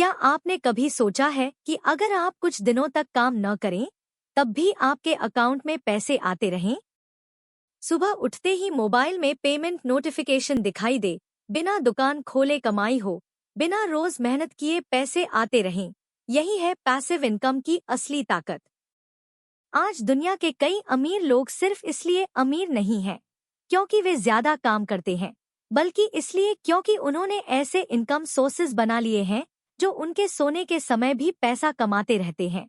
क्या आपने कभी सोचा है कि अगर आप कुछ दिनों तक काम न करें, तब भी आपके अकाउंट में पैसे आते रहें? सुबह उठते ही मोबाइल में पेमेंट नोटिफिकेशन दिखाई दे, बिना दुकान खोले कमाई हो, बिना रोज मेहनत किए पैसे आते रहें। यही है पैसिव इनकम की असली ताकत। आज दुनिया के कई अमीर लोग सिर्फ इसलिए अमीर नहीं हैं क्योंकि वे ज्यादा काम करते हैं, बल्कि इसलिए क्योंकि उन्होंने ऐसे इनकम सोर्सेज बना लिए हैं जो उनके सोने के समय भी पैसा कमाते रहते हैं।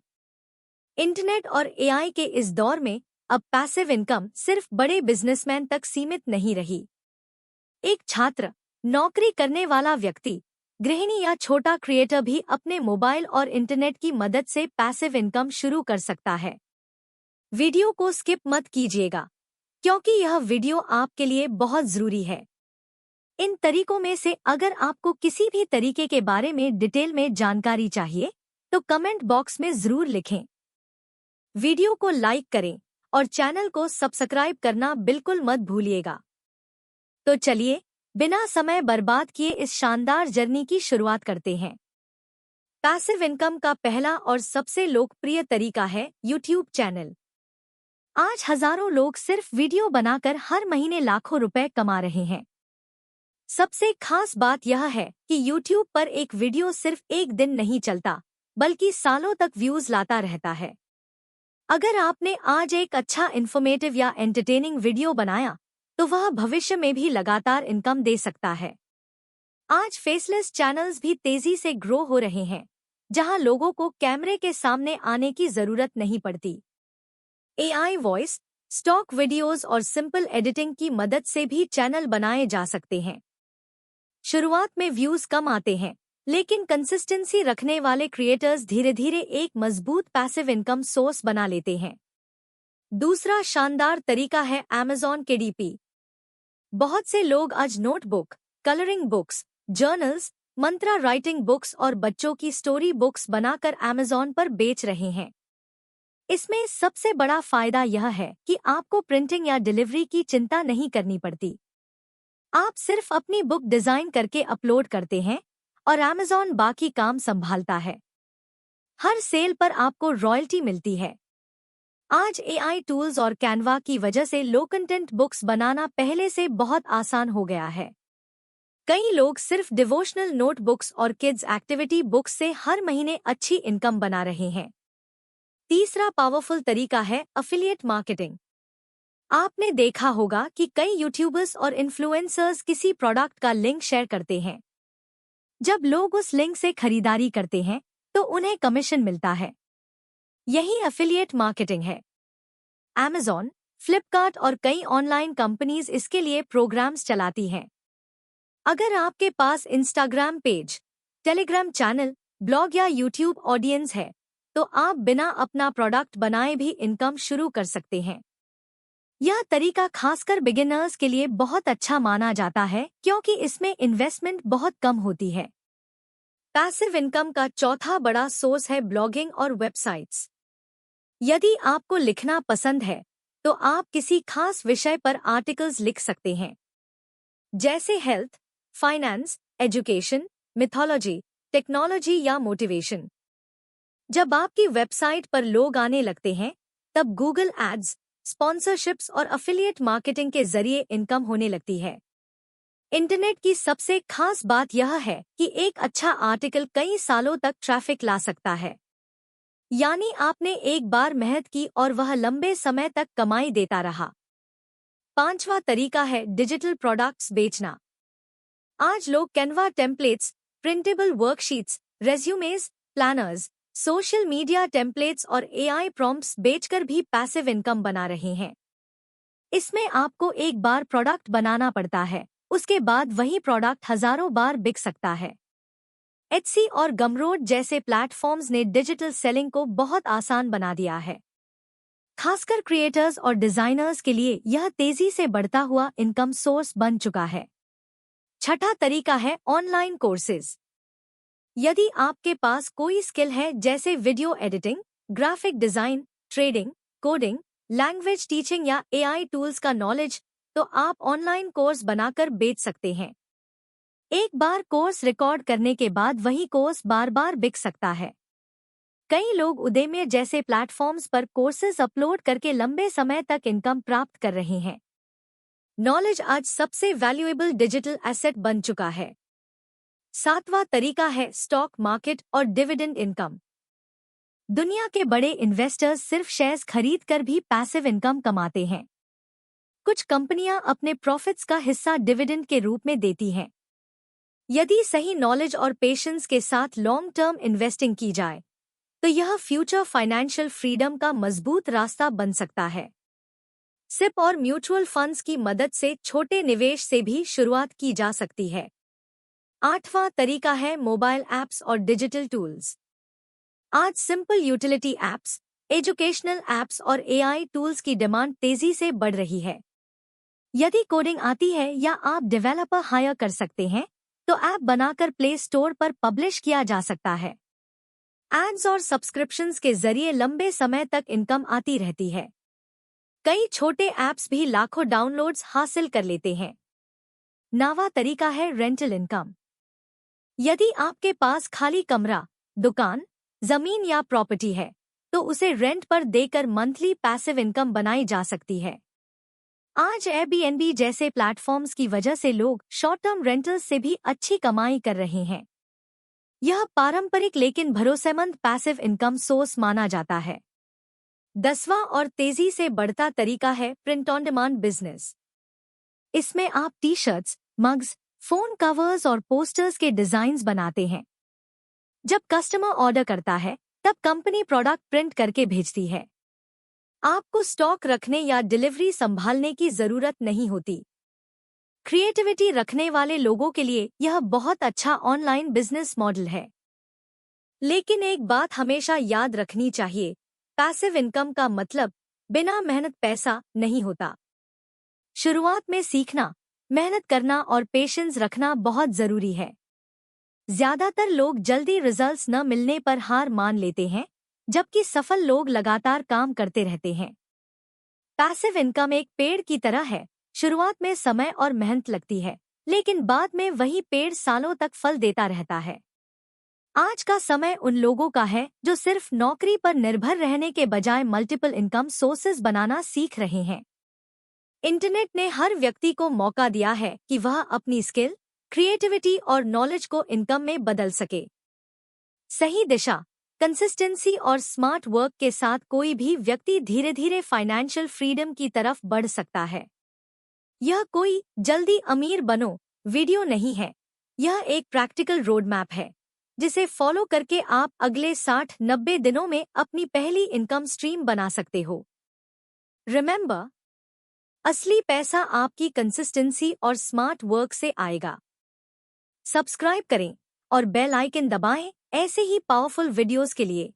इंटरनेट और एआई के इस दौर में अब पैसिव इनकम सिर्फ बड़े बिजनेसमैन तक सीमित नहीं रही। एक छात्र, नौकरी करने वाला व्यक्ति, गृहिणी या छोटा क्रिएटर भी अपने मोबाइल और इंटरनेट की मदद से पैसिव इनकम शुरू कर सकता है। वीडियो को स्किप मत कीजिएगा क्योंकि यह वीडियो आपके लिए बहुत जरूरी है। इन तरीकों में से अगर आपको किसी भी तरीके के बारे में डिटेल में जानकारी चाहिए तो कमेंट बॉक्स में जरूर लिखें। वीडियो को लाइक करें और चैनल को सब्सक्राइब करना बिल्कुल मत भूलिएगा। तो चलिए, बिना समय बर्बाद किए इस शानदार जर्नी की शुरुआत करते हैं। पैसिव इनकम का पहला और सबसे लोकप्रिय तरीका है यूट्यूब चैनल। आज हजारों लोग सिर्फ वीडियो बनाकर हर महीने लाखों रुपए कमा रहे हैं। सबसे खास बात यह है कि YouTube पर एक वीडियो सिर्फ एक दिन नहीं चलता, बल्कि सालों तक व्यूज लाता रहता है। अगर आपने आज एक अच्छा इन्फॉर्मेटिव या एंटरटेनिंग वीडियो बनाया, तो वह भविष्य में भी लगातार इनकम दे सकता है। आज फेसलेस चैनल्स भी तेजी से ग्रो हो रहे हैं, जहां लोगों को कैमरे के सामने आने की जरूरत नहीं पड़ती। एआई वॉइस, स्टॉक वीडियोस और सिंपल एडिटिंग की मदद से भी चैनल बनाए जा सकते हैं। शुरुआत में व्यूज कम आते हैं, लेकिन कंसिस्टेंसी रखने वाले क्रिएटर्स धीरे धीरे एक मजबूत पैसिव इनकम सोर्स बना लेते हैं। दूसरा शानदार तरीका है Amazon KDP। बहुत से लोग आज नोटबुक, कलरिंग बुक्स, जर्नल्स, मंत्रा राइटिंग बुक्स और बच्चों की स्टोरी बुक्स बनाकर Amazon पर बेच रहे हैं। इसमें सबसे बड़ा फायदा यह है कि आपको प्रिंटिंग या डिलीवरी की चिंता नहीं करनी पड़ती। आप सिर्फ अपनी बुक डिजाइन करके अपलोड करते हैं और Amazon बाकी काम संभालता है। हर सेल पर आपको रॉयल्टी मिलती है। आज एआई टूल्स और कैनवा की वजह से लो कंटेंट बुक्स बनाना पहले से बहुत आसान हो गया है। कई लोग सिर्फ डिवोशनल नोटबुक्स और किड्स एक्टिविटी बुक्स से हर महीने अच्छी इनकम बना रहे हैं। तीसरा पावरफुल तरीका है एफिलिएट मार्केटिंग। आपने देखा होगा कि कई यूट्यूबर्स और इन्फ्लुएंसर्स किसी प्रोडक्ट का लिंक शेयर करते हैं। जब लोग उस लिंक से खरीदारी करते हैं तो उन्हें कमीशन मिलता है। यही एफिलिएट मार्केटिंग है। Amazon, फ्लिपकार्ट और कई ऑनलाइन कंपनीज इसके लिए प्रोग्राम्स चलाती हैं। अगर आपके पास Instagram page, Telegram channel, blog या यूट्यूब ऑडियंस है, तो आप बिना अपना प्रोडक्ट बनाए भी इनकम शुरू कर सकते हैं। यह तरीका खासकर बिगिनर्स के लिए बहुत अच्छा माना जाता है क्योंकि इसमें इन्वेस्टमेंट बहुत कम होती है। पैसिव इनकम का चौथा बड़ा सोर्स है ब्लॉगिंग और वेबसाइट्स। यदि आपको लिखना पसंद है, तो आप किसी खास विषय पर आर्टिकल्स लिख सकते हैं, जैसे health, finance, education, mythology, technology या मोटिवेशन। जब आपकी वेबसाइट पर लोग आने लगते हैं, तब गूगल एड्स, स्पॉन्सरशिप्स और एफिलिएट मार्केटिंग के जरिए इनकम होने लगती है। इंटरनेट की सबसे खास बात यह है कि एक अच्छा आर्टिकल कई सालों तक ट्रैफिक ला सकता है। यानी आपने एक बार मेहनत की और वह लंबे समय तक कमाई देता रहा। पांचवा तरीका है डिजिटल प्रोडक्ट्स बेचना। आज लोग Canva templates, printable worksheets, resumes, planners, social media templates और एआई प्रॉम्प्ट्स बेचकर भी पैसिव इनकम बना रहे हैं। इसमें आपको एक बार प्रोडक्ट बनाना पड़ता है, उसके बाद वही प्रोडक्ट हजारों बार बिक सकता है। Etsy और गमरोड जैसे प्लेटफॉर्म्स ने डिजिटल सेलिंग को बहुत आसान बना दिया है। खासकर क्रिएटर्स और डिजाइनर्स के लिए यह तेजी से बढ़ता हुआ इनकम सोर्स बन चुका है। छठा तरीका है ऑनलाइन कोर्सेज। यदि आपके पास कोई स्किल है जैसे video editing, graphic design, trading, coding, language teaching या एआई टूल्स का नॉलेज, तो आप ऑनलाइन कोर्स बनाकर बेच सकते हैं। एक बार कोर्स रिकॉर्ड करने के बाद वही कोर्स बार बार बिक सकता है। कई लोग उदेमी जैसे प्लेटफॉर्म्स पर कोर्सेज अपलोड करके लंबे समय तक इनकम प्राप्त कर रहे हैं। नॉलेज आज सबसे वैल्यूएबल डिजिटल एसेट बन चुका है। 7वां तरीका है स्टॉक मार्केट और डिविडेंड इनकम। दुनिया के बड़े इन्वेस्टर्स सिर्फ शेयर्स खरीदकर भी पैसिव इनकम कमाते हैं। कुछ कंपनियां अपने प्रॉफिट्स का हिस्सा डिविडेंड के रूप में देती हैं। यदि सही नॉलेज और पेशेंस के साथ लॉन्ग टर्म इन्वेस्टिंग की जाए तो यह फ्यूचर फाइनेंशियल फ्रीडम का मजबूत रास्ता बन सकता है। सिप और म्यूचुअल फंड्स की मदद से छोटे निवेश से भी शुरुआत की जा सकती है। 8वां तरीका है मोबाइल ऐप्स और डिजिटल टूल्स। आज simple utility apps, educational apps और एआई टूल्स की डिमांड तेजी से बढ़ रही है। यदि कोडिंग आती है या आप डेवलपर हायर कर सकते हैं तो ऐप बनाकर प्ले स्टोर पर पब्लिश किया जा सकता है। एड्स और सब्सक्रिप्शंस के जरिए लंबे समय तक इनकम आती रहती है। कई छोटे ऐप्स भी लाखों डाउनलोड्स हासिल कर लेते हैं। 9वां तरीका है रेंटल इनकम। यदि आपके पास खाली कमरा, दुकान, जमीन या प्रॉपर्टी है तो उसे रेंट पर देकर मंथली पैसिव इनकम बनाई जा सकती है। आज एयरबीएनबी जैसे प्लेटफॉर्म्स की वजह से लोग शॉर्ट टर्म रेंटल्स से भी अच्छी कमाई कर रहे हैं। यह पारंपरिक लेकिन भरोसेमंद पैसिव इनकम सोर्स माना जाता है। 10वां और तेजी से बढ़ता तरीका है प्रिंट ऑन डिमांड बिजनेस। इसमें आप T shirts, mugs, phone covers और पोस्टर्स के डिजाइन्स बनाते हैं। जब कस्टमर ऑर्डर करता है तब कंपनी प्रोडक्ट प्रिंट करके भेजती है। आपको स्टॉक रखने या डिलीवरी संभालने की जरूरत नहीं होती। क्रिएटिविटी रखने वाले लोगों के लिए यह बहुत अच्छा ऑनलाइन बिजनेस मॉडल है। लेकिन एक बात हमेशा याद रखनी चाहिए, पैसिव इनकम का मतलब बिना मेहनत पैसा नहीं होता। शुरुआत में सीखना, मेहनत करना और पेशेंस रखना बहुत जरूरी है। ज्यादातर लोग जल्दी रिजल्ट्स न मिलने पर हार मान लेते हैं, जबकि सफल लोग लगातार काम करते रहते हैं। पैसिव इनकम एक पेड़ की तरह है। शुरुआत में समय और मेहनत लगती है, लेकिन बाद में वही पेड़ सालों तक फल देता रहता है। आज का समय उन लोगों का है जो सिर्फ नौकरी पर निर्भर रहने के बजाय मल्टीपल इनकम सोर्सेज बनाना सीख रहे हैं। इंटरनेट ने हर व्यक्ति को मौका दिया है कि वह अपनी स्किल, क्रिएटिविटी और नॉलेज को इनकम में बदल सके। सही दिशा, कंसिस्टेंसी और स्मार्ट वर्क के साथ कोई भी व्यक्ति धीरे धीरे फाइनेंशियल फ्रीडम की तरफ बढ़ सकता है। यह कोई जल्दी अमीर बनो वीडियो नहीं है। यह एक प्रैक्टिकल रोड मैप है जिसे फॉलो करके आप अगले 60-90 दिनों में अपनी पहली इनकम स्ट्रीम बना सकते हो। रिमेंबर, असली पैसा आपकी कंसिस्टेंसी और स्मार्ट वर्क से आएगा। सब्सक्राइब करें और बेल आइकन दबाएं ऐसे ही पावरफुल वीडियोस के लिए।